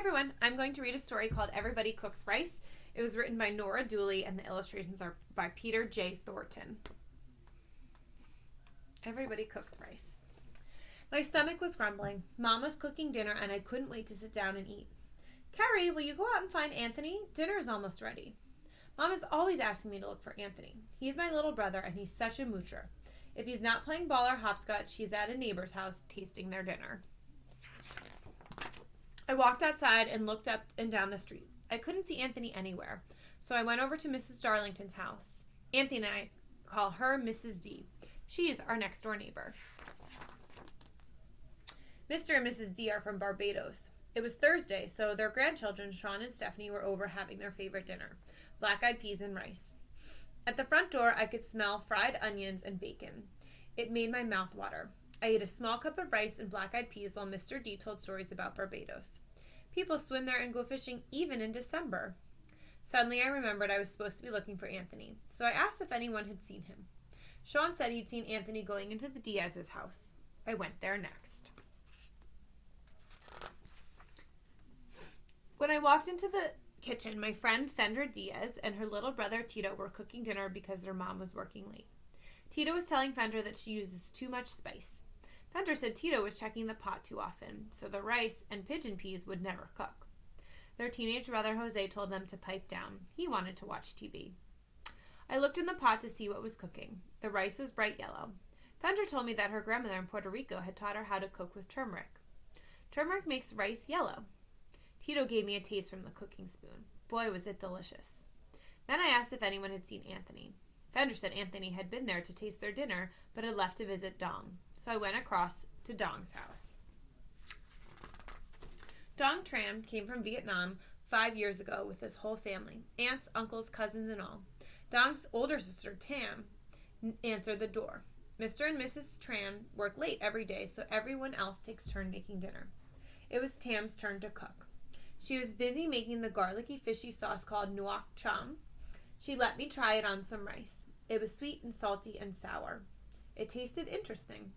everyone, I'm going to read a story called Everybody Cooks Rice. It was written by Nora Dooley and the illustrations are by Peter J. Thornton. Everybody cooks rice. My stomach was grumbling. Mom was cooking dinner and I couldn't wait to sit down and eat. Carrie, will you go out and find Anthony? Dinner is almost ready. Mom is always asking me to look for Anthony. He's my little brother and he's such a moocher. If he's not playing ball or hopscotch, he's at a neighbor's house tasting their dinner. I walked outside and looked up and down the street. I couldn't see Anthony anywhere, so I went over to Mrs. Darlington's house. Anthony and I call her Mrs. D. She is our next door neighbor. Mr. and Mrs. D are from Barbados. It was Thursday, so their grandchildren, Sean and Stephanie, were over having their favorite dinner, black-eyed peas and rice. At the front door, I could smell fried onions and bacon. It made my mouth water. I ate a small cup of rice and black-eyed peas while Mr. D told stories about Barbados. People swim there and go fishing even in December. Suddenly, I remembered I was supposed to be looking for Anthony, so I asked if anyone had seen him. Sean said he'd seen Anthony going into the Diaz's house. I went there next. When I walked into the kitchen, my friend Fendra Diaz and her little brother Tito were cooking dinner because their mom was working late. Tito was telling Fendra that she uses too much spice. Fendra said Tito was checking the pot too often, so the rice and pigeon peas would never cook. Their teenage brother Jose told them to pipe down. He wanted to watch TV. I looked in the pot to see what was cooking. The rice was bright yellow. Fendra told me that her grandmother in Puerto Rico had taught her how to cook with turmeric. Turmeric makes rice yellow. Tito gave me a taste from the cooking spoon. Boy, was it delicious. Then I asked if anyone had seen Anthony. Fendra said Anthony had been there to taste their dinner, but had left to visit Dong. So I went across to Dong's house. Dong Tran came from Vietnam 5 years ago with his whole family, aunts, uncles, cousins, and all. Dong's older sister, Tam, answered the door. Mr. and Mrs. Tran work late every day, so everyone else takes turn making dinner. It was Tam's turn to cook. She was busy making the garlicky fishy sauce called nuoc cham. She let me try it on some rice. It was sweet and salty and sour. It tasted interesting.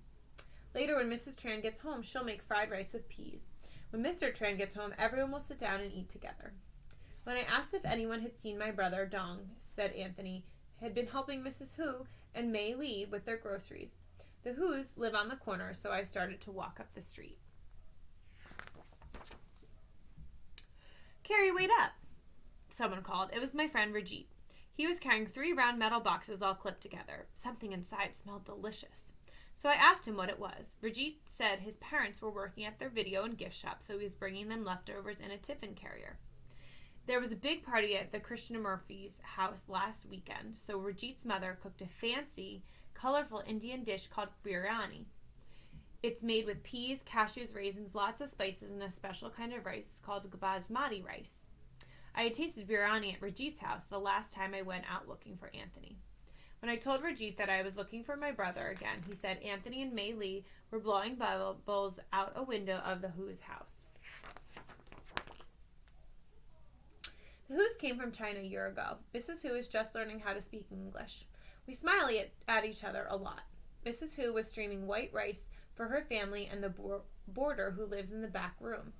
Later, when Mrs. Tran gets home, she'll make fried rice with peas. When Mr. Tran gets home, everyone will sit down and eat together. When I asked if anyone had seen my brother, Dong, said Anthony, had been helping Mrs. Hu and Meili with their groceries. The Hus live on the corner, so I started to walk up the street. Carrie, wait up, someone called. It was my friend Reggie. He was carrying 3 round metal boxes all clipped together. Something inside smelled delicious. So I asked him what it was. Reggie said his parents were working at their video and gift shop, so he was bringing them leftovers in a tiffin carrier. There was a big party at the Krishna Murphy's house last weekend, so Regit's mother cooked a fancy, colorful Indian dish called biryani. It's made with peas, cashews, raisins, lots of spices, and a special kind of rice called basmati rice. I had tasted biryani at Regit's house the last time I went out looking for Anthony. When I told Reggie that I was looking for my brother again, he said Anthony and Meili were blowing bubbles out a window of the Hu's house. The Hu's came from China a year ago. Mrs. Hu is just learning how to speak English. We smile at each other a lot. Mrs. Hu was streaming white rice for her family and the boarder who lives in the back room.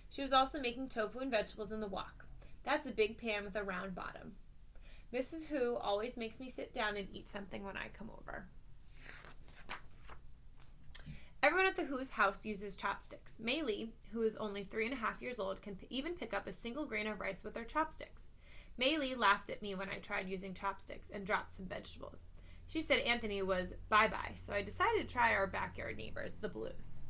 She was also making tofu and vegetables in the wok. That's a big pan with a round bottom. Mrs. Hu always makes me sit down and eat something when I come over. Everyone at the Hu's house uses chopsticks. Meili, who is only 3.5 years old, can even pick up a single grain of rice with her chopsticks. Meili laughed at me when I tried using chopsticks and dropped some vegetables. She said Anthony was bye-bye, so I decided to try our backyard neighbors, the Blues.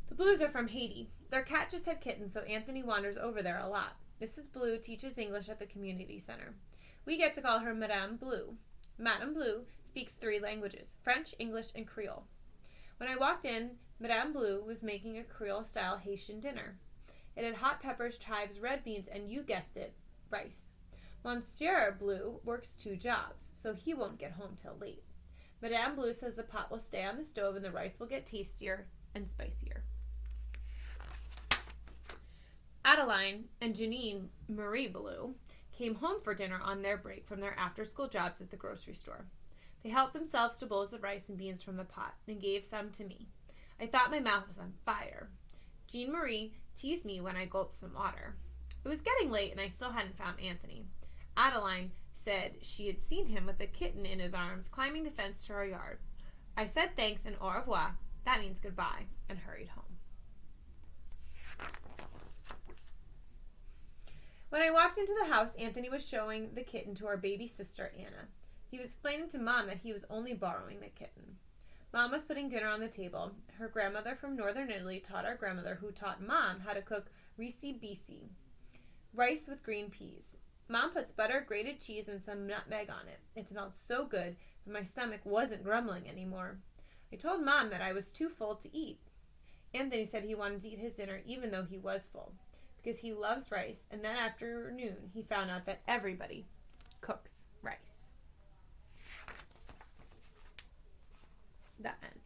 The Blues are from Haiti. Their cat just had kittens, so Anthony wanders over there a lot. Mrs. Blue teaches English at the community center. We get to call her Madame Blue. Madame Blue speaks 3 languages, French, English, and Creole. When I walked in, Madame Blue was making a Creole-style Haitian dinner. It had hot peppers, chives, red beans, and you guessed it, rice. Monsieur Blue works 2 jobs, so he won't get home till late. Madame Blue says the pot will stay on the stove and the rice will get tastier and spicier. Adeline and Janine Marie Blue came home for dinner on their break from their after-school jobs at the grocery store. They helped themselves to bowls of rice and beans from the pot and gave some to me. I thought my mouth was on fire. Jean Marie teased me when I gulped some water. It was getting late and I still hadn't found Anthony. Adeline said she had seen him with a kitten in his arms climbing the fence to our yard. I said thanks and au revoir, that means goodbye, and hurried home. When I walked into the house, Anthony was showing the kitten to our baby sister, Anna. He was explaining to Mom that he was only borrowing the kitten. Mom was putting dinner on the table. Her grandmother from northern Italy taught our grandmother, who taught Mom how to cook risi bisi, rice with green peas. Mom puts butter, grated cheese, and some nutmeg on it. It smelled so good that my stomach wasn't grumbling anymore. I told Mom that I was too full to eat. Anthony said he wanted to eat his dinner even though he was full, because he loves rice, and that afternoon he found out that everybody cooks rice. The end.